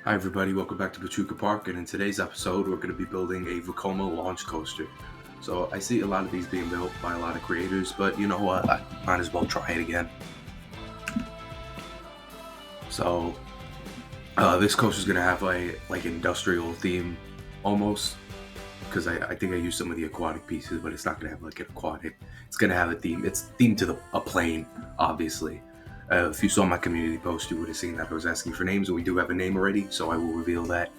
Hi everybody, welcome back to Pachuca Park, and in today's episode we're going to be building a Vekoma Launch Coaster. So I see a lot of these being built by a lot of creators, but you know what, I might as well try it again. So this coaster is going to have a industrial theme almost, because I think I used some of the aquatic pieces, but it's not going to have like an aquatic. It's going to have a theme. It's themed to a plane, obviously. If you saw my community post, you would have seen that I was asking for names, and we do have a name already, so I will reveal that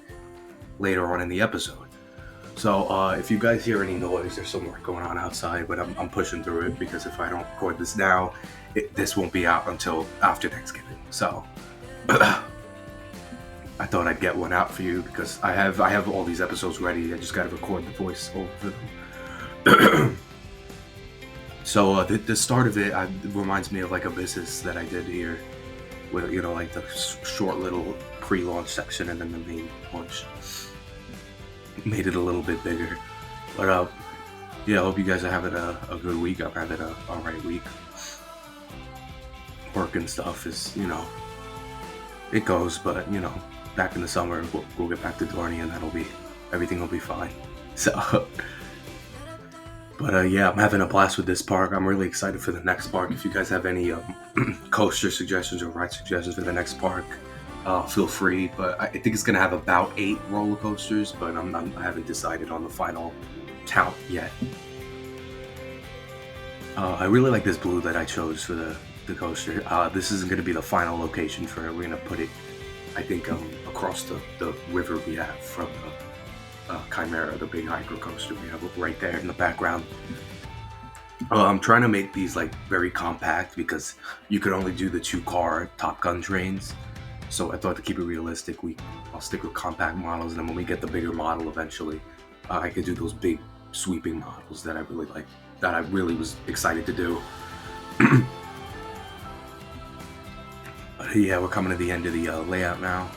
later on in the episode. So if you guys hear any noise, there's some work going on outside, but I'm pushing through it, because if I don't record this now, this won't be out until after Thanksgiving. So I thought I'd get one out for you, because I have all these episodes ready. I just got to record the voice over them. So the start of it reminds me of like a business that I did here, with like the short little pre-launch section and then the main launch. Made it a little bit bigger, but yeah, I hope you guys are having a good week. I'm having a alright week. Work and stuff is it goes, but back in the summer we'll get back to Dorney and everything will be fine. So. But yeah, I'm having a blast with this park. I'm really excited for the next park. If you guys have any coaster suggestions or ride suggestions for the next park, feel free. But I think it's going to have about 8 roller coasters, but I haven't decided on the final count yet. I really like this blue that I chose for the coaster. This isn't going to be the final location for it. We're going to put it, I think, across the river we have from Chimera, the big hydro coaster we have right there in the background. I'm trying to make these like very compact, because you could only do the 2-car Top Gun trains. So I thought, to keep it realistic, I'll stick with compact models, and then when we get the bigger model eventually, I could do those big sweeping models that I really like, that I really was excited to do. But yeah, we're coming to the end of the layout now.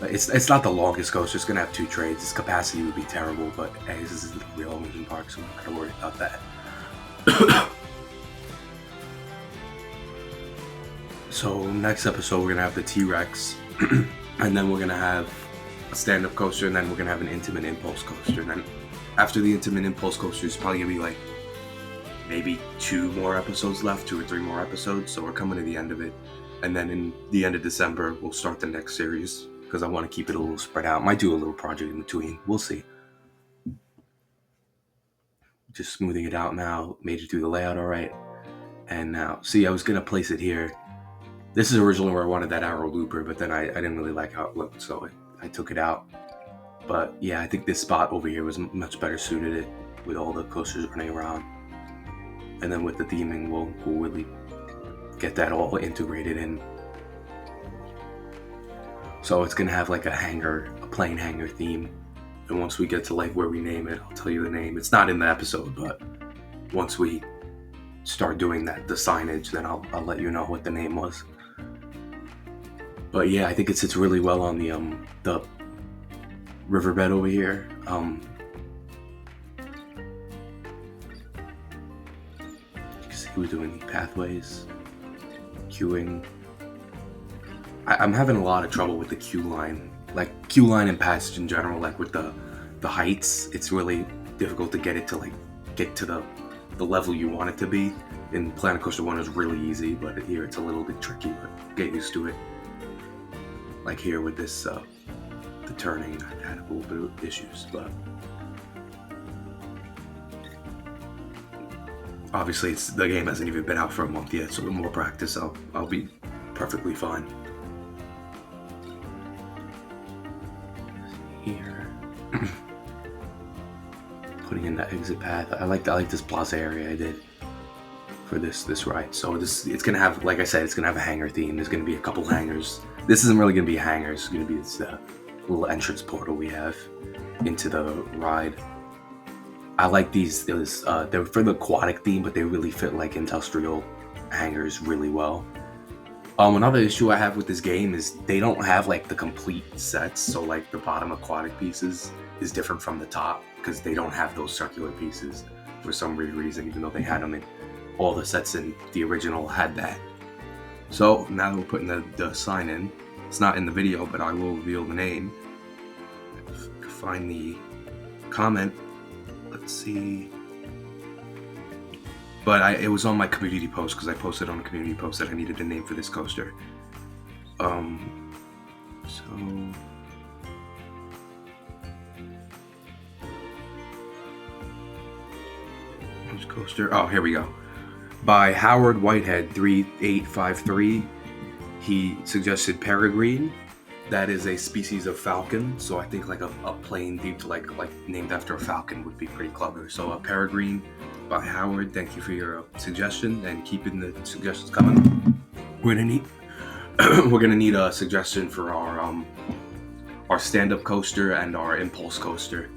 It's not the longest coaster. It's gonna have 2 trades. Its capacity would be terrible, but hey, this is the real amusement park, so I'm not gonna worry about that. So next episode we're gonna have the T-Rex, and then we're gonna have a stand-up coaster, and then we're gonna have an intimate impulse coaster. And then after the intimate impulse coaster, it's probably gonna be like maybe 2 more episodes left, 2 or 3 more episodes. So we're coming to the end of it, and then in the end of December we'll start the next series, because I want to keep it a little spread out. Might do a little project in between. We'll see. Just smoothing it out now. Made it through the layout all right. And now, see, I was going to place it here. This is originally where I wanted that arrow looper, but then I didn't really like how it looked, so I took it out. But yeah, I think this spot over here was much better suited it, with all the coasters running around. And then with the theming, we'll really get that all integrated in. So it's gonna have like a plane hangar theme, and once we get to like where we name it, I'll tell you the name. It's not in the episode, but once we start doing the signage, then I'll let you know what the name was. But yeah, I think it sits really well on the riverbed over here. You can see we're doing the pathways, queuing. I'm having a lot of trouble with the queue line. Like queue line and passage in general, like with the heights, it's really difficult to get it to like get to the level you want it to be. In Planet Coaster 1 it was really easy, but here it's a little bit tricky, but get used to it. Like here with this the turning, I had a little bit of issues, but obviously the game hasn't even been out for a month yet, so with more practice I'll be perfectly fine. Here, putting in that exit path. I like this plaza area I did for this ride. So it's gonna have, like I said, it's gonna have a hangar theme. There's gonna be a couple hangars. This isn't really gonna be a hangar. It's gonna be this little entrance portal we have into the ride. I like these. They're for the aquatic theme, but they really fit like industrial hangars really well. Another issue I have with this game is they don't have like the complete sets, so like the bottom aquatic pieces is different from the top, because they don't have those circular pieces for some weird reason, even though they had them in all the sets in the original had that. So now that we're putting the sign in, It's not in the video, but I will reveal the name. Find the comment. Let's see. But it was on my community post, because I posted on a community post that I needed a name for this coaster. So launch coaster. Oh, here we go. By Howard Whitehead 3853. He suggested Peregrine. That is a species of falcon, so I think like a plane themed like named after a falcon would be pretty clever. So Peregrine by Howard. Thank you for your suggestion, and keeping the suggestions coming. We're gonna need a suggestion for our stand-up coaster and our impulse coaster.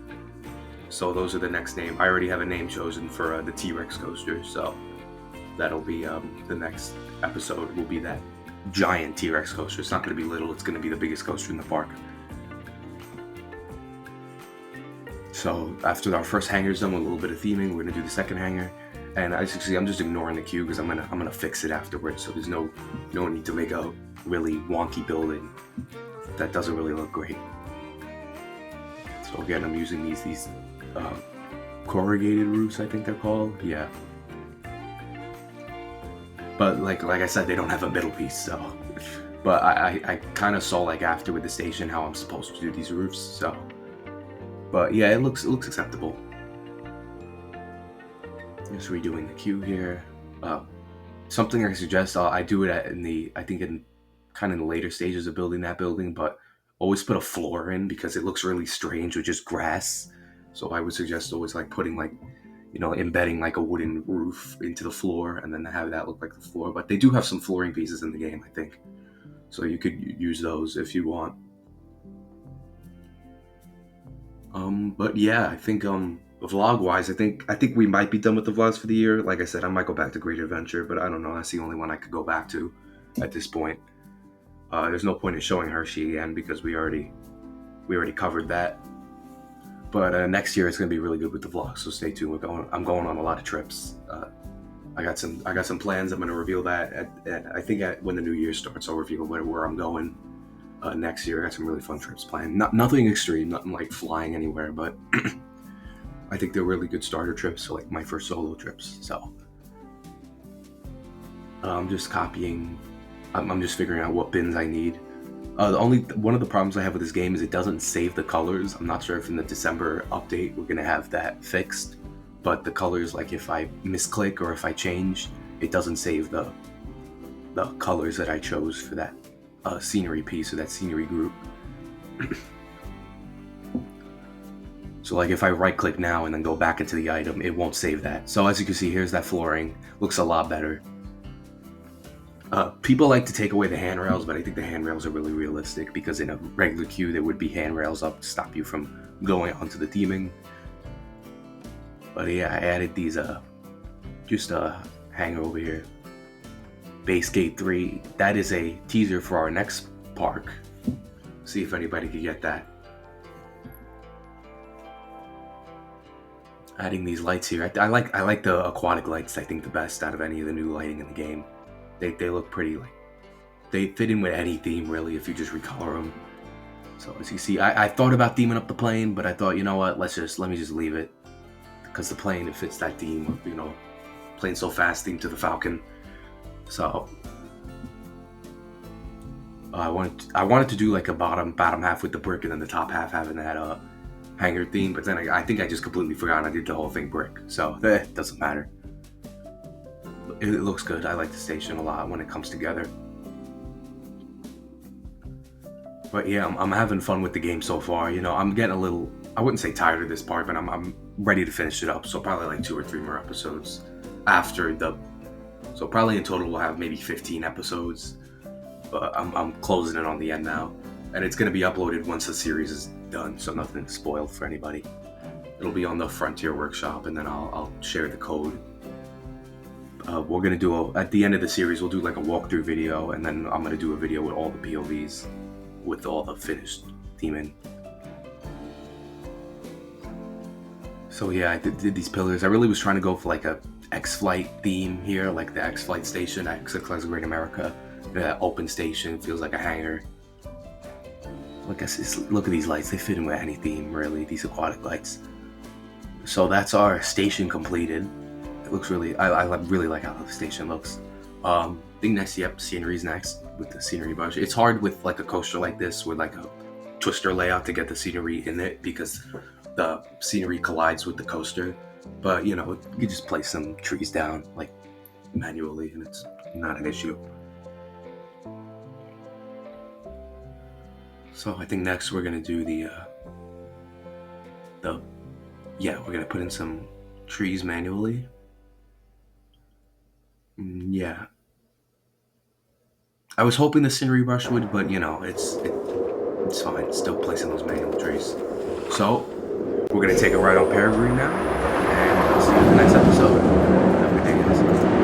So those are the next name. I already have a name chosen for the T-Rex coaster, so that'll be the next episode will be that giant T-Rex coaster. It's not going to be little, it's going to be the biggest coaster in the park. So after our first hangar's done with a little bit of theming, we're going to do the second hangar. And as you can see, I'm just ignoring the queue because I'm gonna fix it afterwards. So there's no need to make a really wonky building that doesn't really look great. So again, I'm using these corrugated roofs, I think they're called. Yeah. But like I said, they don't have a middle piece, so. But I kind of saw like after with the station how I'm supposed to do these roofs, so. But yeah, it looks acceptable. Just redoing the queue here. Something I suggest, I do it in kind of the later stages of building that building, but always put a floor in because it looks really strange with just grass. So I would suggest always like putting like, embedding like a wooden roof into the floor and then have that look like the floor. But they do have some flooring pieces in the game, I think. So you could use those if you want. But yeah, I think vlog-wise, I think we might be done with the vlogs for the year. Like I said, I might go back to Great Adventure, but I don't know. That's the only one I could go back to at this point. There's no point in showing Hershey again because we already covered that. But next year it's gonna be really good with the vlogs, so stay tuned. I'm going on a lot of trips. I got some plans. I'm gonna reveal that when the new year starts. I'll reveal where I'm going next year. I got some really fun trips planned. Nothing extreme, nothing like flying anywhere, but I think they're really good starter trips, so like my first solo trips. So I'm just copying. I'm just figuring out what bins I need. One of the problems I have with this game is it doesn't save the colors. I'm not sure if in the December update we're gonna have that fixed, but the colors, like if I misclick or if I change, it doesn't save the colors that I chose for that scenery piece or that scenery group. So like if I right click now and then go back into the item, it won't save that. So as you can see, here's that flooring. Looks a lot better. People like to take away the handrails, but I think the handrails are really realistic because in a regular queue there would be handrails up to stop you from going onto the theming. But yeah, I added these just a hangar over here. Base Gate 3. That is a teaser for our next park. See if anybody could get that. Adding these lights here. I like the aquatic lights. I think the best out of any of the new lighting in the game. They look pretty, like they fit in with any theme really if you just recolor them. So as you see, I thought about theming up the plane, but I thought, you know what, let me just leave it because the plane, it fits that theme of, plane so fast theme to the Falcon. So I wanted to do like a bottom half with the brick and then the top half having that hangar theme, but then I think I just completely forgot and I did the whole thing brick. So it doesn't matter. It looks good. I like the station a lot when it comes together. But yeah, I'm having fun with the game so far. I'm getting a little, I wouldn't say tired of this part, but I'm ready to finish it up. So probably like 2 or 3 more episodes after so probably in total we'll have maybe 15 episodes. But I'm closing it on the end now. And it's going to be uploaded once the series is done, so nothing spoiled for anybody. It'll be on the Frontier Workshop, and then I'll share the code. We're going to do, at the end of the series, we'll do like a walkthrough video, and then I'm going to do a video with all the POVs, with all the finished theming. So yeah, I did these pillars. I really was trying to go for like a X-Flight theme here, like the X-Flight station, X Great America. That open station feels like a hangar. look at these lights. They fit in with any theme, really. These aquatic lights. So that's our station completed. It looks really. I really like how the station looks. I think next, scenery's next with the scenery brush. It's hard with like a coaster like this with like a twister layout to get the scenery in it because the scenery collides with the coaster. But you just place some trees down like manually, and it's not an issue. So I think next we're gonna do we're gonna put in some trees manually. Yeah, I was hoping the scenery brush would, but it's fine. Still placing those manual trees. So we're gonna take a ride on Peregrine now, and I'll see you in the next episode. Have a good day, guys.